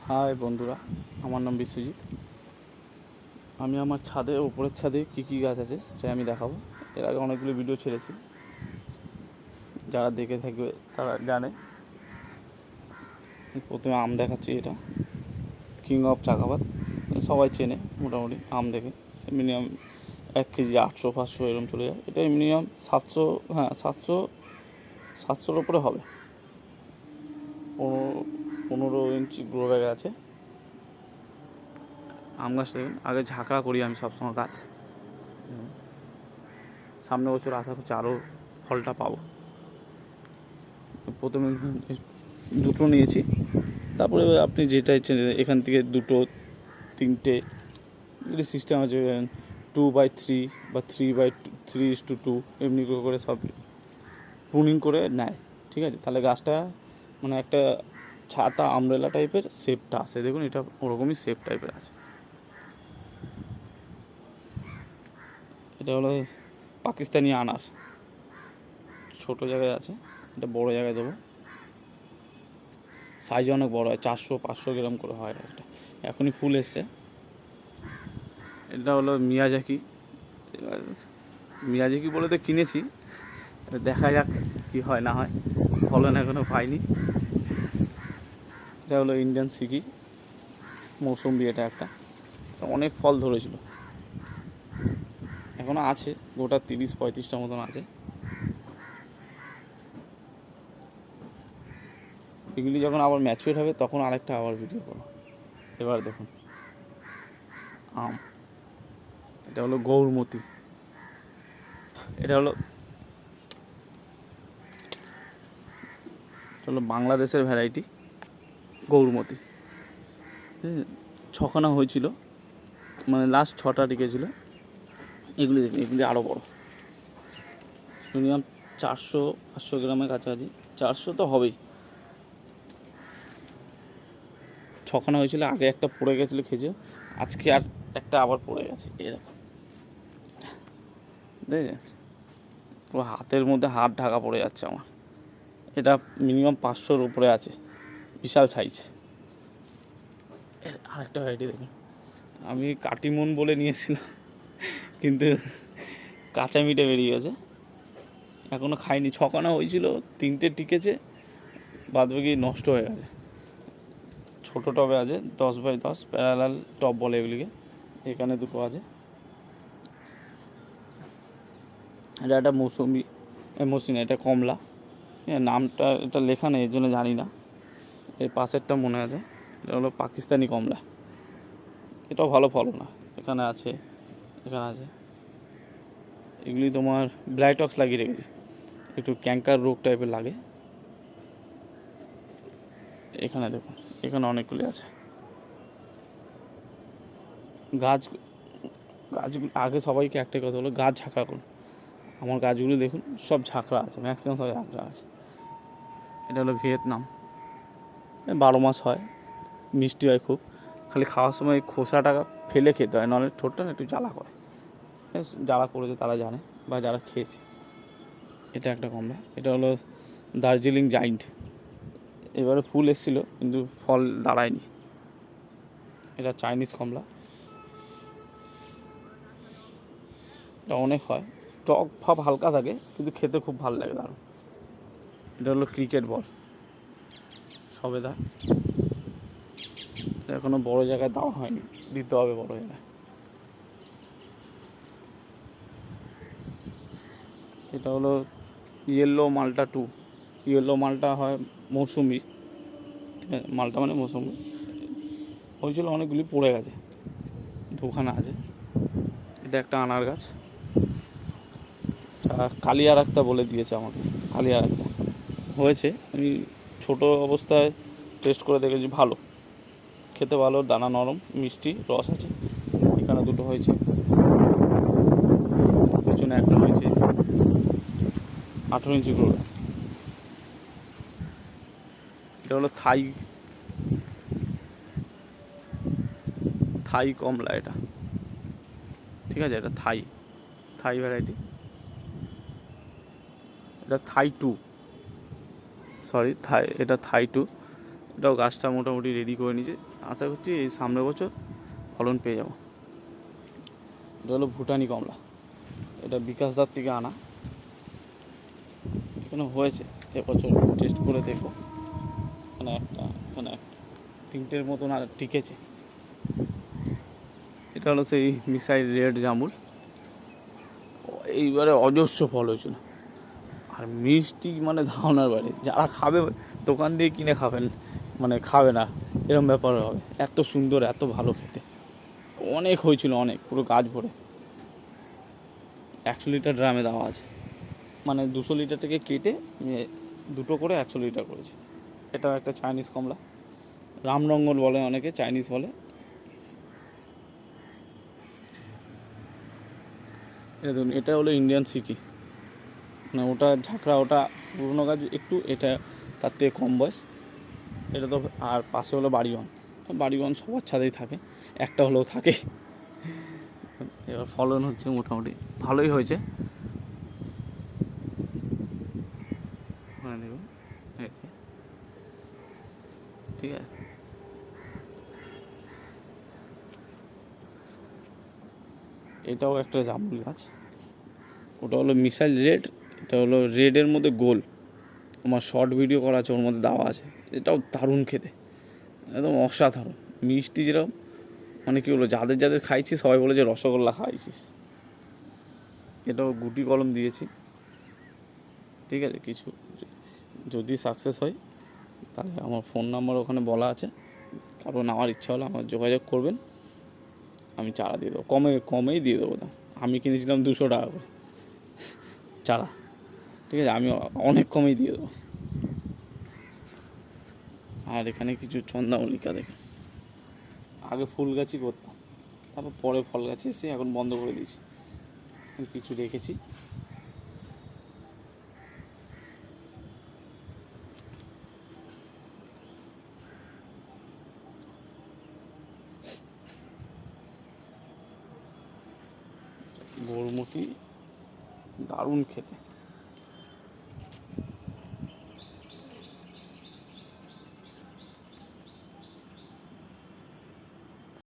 High বন্ধুরা, আমার নাম বিশ্বজিৎ। আমি আমার ছাদে, উপরের ছাদে কী কী গাছ আছে সেটা আমি দেখাবো। এর আগে অনেকগুলো ভিডিও ছেড়েছি, যারা দেখে থাকবে তারা জানে। প্রথমে আম দেখাচ্ছি, এটা কিং অফ চাকাবাদ, সবাই চেনে মোটামুটি আম দেখে। মিনিমাম 1 কেজি 800-500 এরকম চলে যায়। এটা মিনিমাম 700, হ্যাঁ 700-700-র উপরে হবে। 15 ইঞ্চি গ্রো ব্যাগে আছে আম গাছ। দেখুন, আগে ঝাঁকড়া করি আমি সবসময় গাছ। সামনে বছর আশা করছি আরও ফলটা পাবো। প্রথমে দুটো নিয়েছি, তারপরে আপনি যেটা ইচ্ছেন এখান থেকে 2, 3টে সিস্টেম আছে। 2/3 বা 3/3:2 এমনি করে সব প্রুনিং করে নেয়, ঠিক আছে? তাহলে গাছটা মানে একটা ছাতা আমব্রেলা টাইপের শেপটা আসে। দেখুন, এটা ওরকমই শেপ টাইপের আছে। এটা হলো পাকিস্তানি আনার, ছোটো জায়গায় আছে, এটা বড়ো জায়গায় দেবো। সাইজ অনেক বড়ো হয়, 400-500 গ্রাম করে হয় একটা। এখনই ফুল এসছে। এটা হলো মিয়াজাকি। মিয়াজাকি বলে তো কিনেছি, দেখা যাক কি হয় না হয়, ফলন এখনও পাইনি। এটা হলো ইন্ডিয়ান সিকি মৌসুম্বি। এটা একটা অনেক ফল ধরেছিল, এখনও আছে, গোটা 30-35টা মতন আছে। এগুলি যখন আবার ম্যাচিওর হবে তখন আরেকটা আবার ভিডিও করো। এবার দেখুন আম, এটা হলো গৌরমতি। এটা হলো বাংলাদেশের ভ্যারাইটি গৌরমতি। 6খানা হয়েছিল, মানে লাস্ট 6টা টিকেছিল। এগুলি দেখুন, এগুলি আরও বড়ো, মিনিমাম 400-500 গ্রামের কাছাকাছি। 400 তো হবেই। 6খানা হয়েছিল, আগে একটা পড়ে গেছিলো খেজুর, আজকে আর একটা আবার পড়ে গেছে। এরকম দেখেছেন, পুরো হাতের মধ্যে হাত ঢাকা পড়ে যাচ্ছে আমার। এটা মিনিমাম 500-র উপরে আছে, বিশাল সাইজ। আরেকটা ভ্যারাইটি দেখুন, আমি কাটিমন বলে নিয়েছিলাম, কিন্তু কাঁচা মিটে বেরিয়ে গেছে, এখনও খাইনি। 6খানা হয়েছিল, 3টে টিকেছে, বাদবাকি নষ্ট হয়ে গেছে। ছোটো টবে আছে, 10x10 প্যারালাল টব বলে এগুলিকে। এখানে দুটো আছে। এটা একটা মৌসুমি, মৌসুমি, এটা কমলা। নামটা এটা লেখা নেই, এর জন্য জানি না। এর পাশেরটা মনে আছে, এটা হলো পাকিস্তানি কমলা। এটাও ভালো ফল না। এখানে আছে, এখানে আছে। এগুলি তোমার ব্লাইটক্স লাগিয়ে রেখেছি, একটু ক্যাঙ্কার রোগ টাইপের লাগে। এখানে দেখুন, এখানে অনেকগুলি আছে। গাছগুলো আগে সবাইকে একটাই কথা হলো, গাছ ঝাঁকড়া করুন। আমার গাছগুলো দেখুন, সব ঝাঁকড়া আছে, ম্যাক্সিমাম সব ঝাঁকড়া আছে। এটা হলো ভিয়েতনাম, 12 মাস হয়, মিষ্টি হয় খুব। খালি খাওয়ার সময় খোসাটা ফেলে খেতে হয়, নাহলে ঠোঁটটা একটু জ্বালা করে। যারা করেছে তারা জানে, বা যারা খেয়েছে। এটা একটা কমলা, এটা হলো দার্জিলিং জাইন্ট। এবারে ফুল এসেছিলো কিন্তু ফল দাঁড়ায়নি। এটা চাইনিজ কমলা, এটা অনেক হয়, টক ভাব হালকা থাকে, কিন্তু খেতে খুব ভালো লাগে দারুণ। এটা হলো ক্রিকেট বল, সবেদা। এখনও বড়ো জায়গায় দেওয়া হয়নি, দিতে হবে বড়ো জায়গায়। এটা হলো ইয়েলো মালটা 2। ইয়েলো মালটা হয় মৌসুমি, ঠিক আছে? মালটা মানে মৌসুমি। হয়েছিল, অনেকগুলি পড়ে গেছে, 2খানা আছে। এটা একটা আনার গাছ, কালিয়া রাক্তা বলে দিয়েছে আমাকে, কালিয়া রাক্তা। হয়েছে, আমি ছোটো অবস্থায় টেস্ট করে দেখেছি, ভালো খেতে, ভালো, দানা নরম, মিষ্টি, রস আছে। এখানে দুটো হয়েছে, পেছনে একটা হয়েছে। 18 ইঞ্চি গ্রো। এটা হলো থাই থাই কমলা, এটা ঠিক আছে। এটা থাই ভ্যারাইটি। এটা থাই 2, সরি, এটা থাই 2। এটাও গাছটা মোটামুটি রেডি করে নিয়েছে, আশা করছি এই সামনের বছর ফলন পেয়ে যাবো। এটা হলো ভুটানি কমলা, এটা বিকাশ দার থেকে আনা, এখানে হয়েছে এবছর, টেস্ট করে দেখবো। এখানে একটা, এখানে একটা, তিনটের মতন আর টিকেছে। এটা হলো সেই মিসাইল রেড জামুল, এইবারে অজস্র ফল হয়েছিল, আর মিষ্টি মানে ধারণার বাইরে। যারা খাবে দোকান দিয়ে কিনে খাবেন, মানে খাবে না এরকম ব্যাপার হবে, এত সুন্দর, এত ভালো খেতে। অনেক হয়েছিল, অনেক, পুরো গাছ ভরে। 100 লিটার ড্রামে দেওয়া আছে, মানে 200 লিটার থেকে কেটে দুটো করে 100 লিটার করেছে। এটাও একটা চাইনিজ কমলা, রামরঙ্গল বলে অনেকে, চাইনিজ বলে। এটা দেখুন, এটা হলো ইন্ডিয়ান সিকি, মানে ওটা ঝাঁকড়া, ওটা পুরোনো গাছ একটু, এটা তার থেকে কম বয়স। এটা তো, আর পাশে হলো বাড়িওয়ান, বাড়িওয়ান সবার ছাদেই থাকে, একটা হলেও থাকে। এবার ফলন হচ্ছে মোটামুটি ভালোই হয়েছে। দেখুন, ঠিক আছে। এটাও একটা জামরুল গাছ, ওটা হলো মিসাইল রেড, এটা হলো রেডের মধ্যে গোল। আমার শর্ট ভিডিও করা আছে, ওর মধ্যে দেওয়া আছে। এটাও দারুণ খেতে, একদম অসাধারণ মিষ্টি, যেরকম মানে কী বলবো, যাদের যাদের খাইছি সবাই বলে যে রসগোল্লা খাইছিস। এটাও গুটি কলম দিয়েছি, ঠিক আছে। কিছু যদি সাকসেস হয় তাহলে আমার ফোন নাম্বার ওখানে বলা আছে, কারণ আমার ইচ্ছা হলে আমার যোগাযোগ করবেন, আমি চারা দিয়ে দেবো, কমেই দিয়ে দেবো দাম। আমি কিনেছিলাম 200 টাকা করে চারা, ঠিক আছে, আমি অনেক কমেই দিয়ে দেবো। আর এখানে কিছু চন্দ্রমল্লিকা দেখে, আগে ফুল গাছই করতাম, তারপর পরে ফল গাছে এসে এখন বন্ধ করে দিয়েছি, কিছু রেখেছি। গরমতি, দারুণ খেতে।